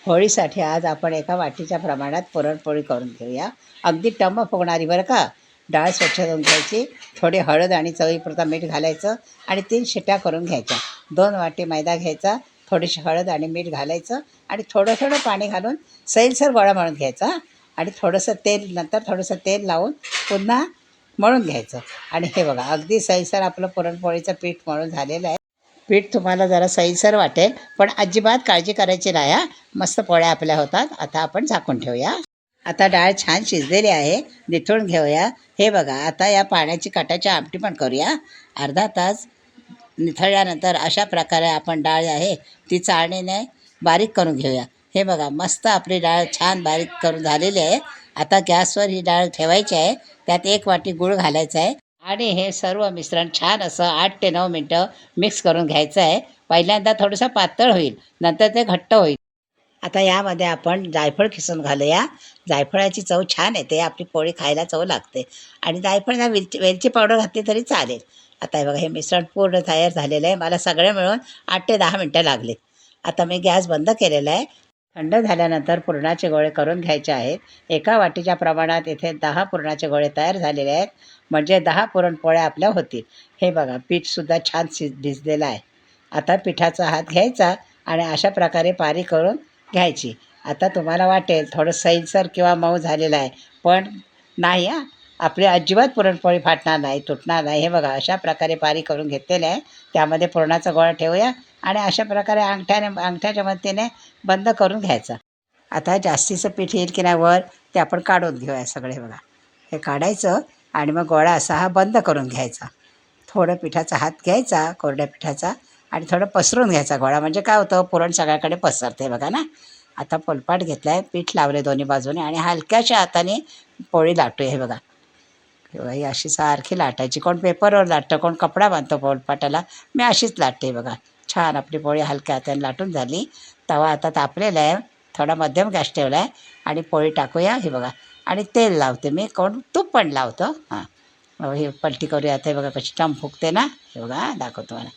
होळीसाठी आज आपण एका वाटीच्या प्रमाणात पुरणपोळी करून घेऊया. अगदी टम्म फुगणारी बरं का. डाळ स्वच्छ धुवून घ्यायची, थोडी हळद आणि चवीपुरतं मीठ घालायचं आणि 3 शिट्ट्या करून घ्यायच्या. 2 वाटी मैदा घ्यायचा, थोडीशी हळद आणि मीठ घालायचं आणि थोडं थोडं पाणी घालून सैलसर गोळा मळून घ्यायचा आणि थोडंसं तेल लावून पुन्हा मळून घ्यायचं. आणि हे बघा अगदी सैलसर आपलं पुरणपोळीचं पीठ मळून झालेलं आहे. पीठ तुम्हाला जरा सैलसर वाटेल, पण अजिबात काळजी करायची नाही हां. मस्त पोळ्या आपल्या होतात. आता आपण झाकून ठेवूया. आता डाळ छान शिजलेली आहे, निथळून घेऊया. हे बघा आता या पाण्याची कटाची आमटी पण करूया. अर्धा तास निथळल्यानंतर अशा प्रकारे आपण डाळ आहे ती चाळणीने बारीक करून घेऊया. हे बघा मस्त आपली डाळ छान बारीक करून झालेली आहे. आता गॅसवर ही डाळ ठेवायची आहे. त्यात 1 वाटी गूळ घालायचा आहे आणि हे सर्व मिश्रण छान असं 8 ते 9 मिनटं मिक्स करून घ्यायचं आहे. पहिल्यांदा थोडंसं पातळ होईल, नंतर ते घट्ट होईल. आता यामध्ये आपण जायफळ खिसून घालूया. जायफळाची चव छान येते, आपली पोळी खायला चव लागते. आणि जायफळला वेलची पावडर घातली तरी चालेल. आता हे बघा हे मिश्रण पूर्ण तयार झालेलं आहे. मला सगळे मिळून 8 ते 10 मिनटं लागले. आता मी गॅस बंद केलेला आहे. थंड झाल्यानंतर पुरणाचे गोळे करून घ्यायचे आहेत. एका वाटीच्या प्रमाणात इथे 10 पुरणाचे गोळे तयार झालेले आहेत. म्हणजे 10 पुरणपोळ्या आपल्या होतील. हे बघा पीठसुद्धा छान भिजलेलं आहे. आता पिठाचा हात घ्यायचा आणि अशा प्रकारे पारी करून घ्यायची. आता तुम्हाला वाटेल थोडं सैलसर किंवा मऊ झालेलं आहे, पण नाही हां. आपली अजिबात पुरणपोळी फाटणार नाही, तुटणार नाही. हे बघा अशा प्रकारे पारी करून घेतलेलं आहे. त्यामध्ये पुरणाचा गोळा ठेवूया आणि अशा प्रकारे अंगठ्याच्या मदतीने बंद करून घ्यायचा. आता जास्तीचं पीठ येईल की नाही वर ते आपण काढून घेऊया सगळे बघा. हे काढायचं आणि मग गोळा असा हा बंद करून घ्यायचा. थोडं पिठाचा हात घ्यायचा कोरड्या पिठाचा आणि थोडं पसरून घ्यायचा गोळा, म्हणजे काय होतं पुरण सगळ्याकडे पसरते बघा ना. आता पोलपाट घेतला आहे, पीठ लावले दोन्ही बाजूने आणि हलक्याशा हाताने पोळी लाटूया. हे बघा किंवा ही अशी सारखी लाटायची. कोण पेपरवर लाटतं, कोण कपडा बांधतो पोलपाटाला. मी अशीच लाटते बघा. छान आपली पोळी हलक्या हाताने लाटून झाली. तवा आता तापलेला आहे, थोडा मध्यम गॅस ठेवला आहे आणि पोळी टाकूया. हे बघा आणि तेल लावते मी, कोण तूप पण लावतं. हां हे पलटी करूया. आता हे बघा कशी टम फुगते ना. हे बघा दाखवतो मला.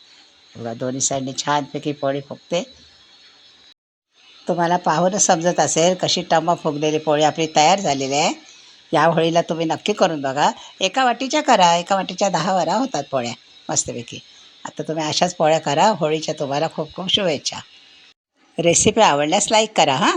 हे बघा दोन्ही साईडने छानपैकी पोळी फुगते. तुम्हाला पाहूनच समजत असेल कशी टम्म फुगलेली पोळी आपली तयार झालेली आहे. या होळीला तुम्ही नक्की करून बघा. एका वाटीच्या करा, एका वाटीच्या 10 होतात पोळ्या मस्तपैकी. आता तुम्ही अशाच पोळ्या करा. होळीच्या तुम्हाला खूप खूप शुभेच्छा. रेसिपी आवडल्यास लाईक करा हां.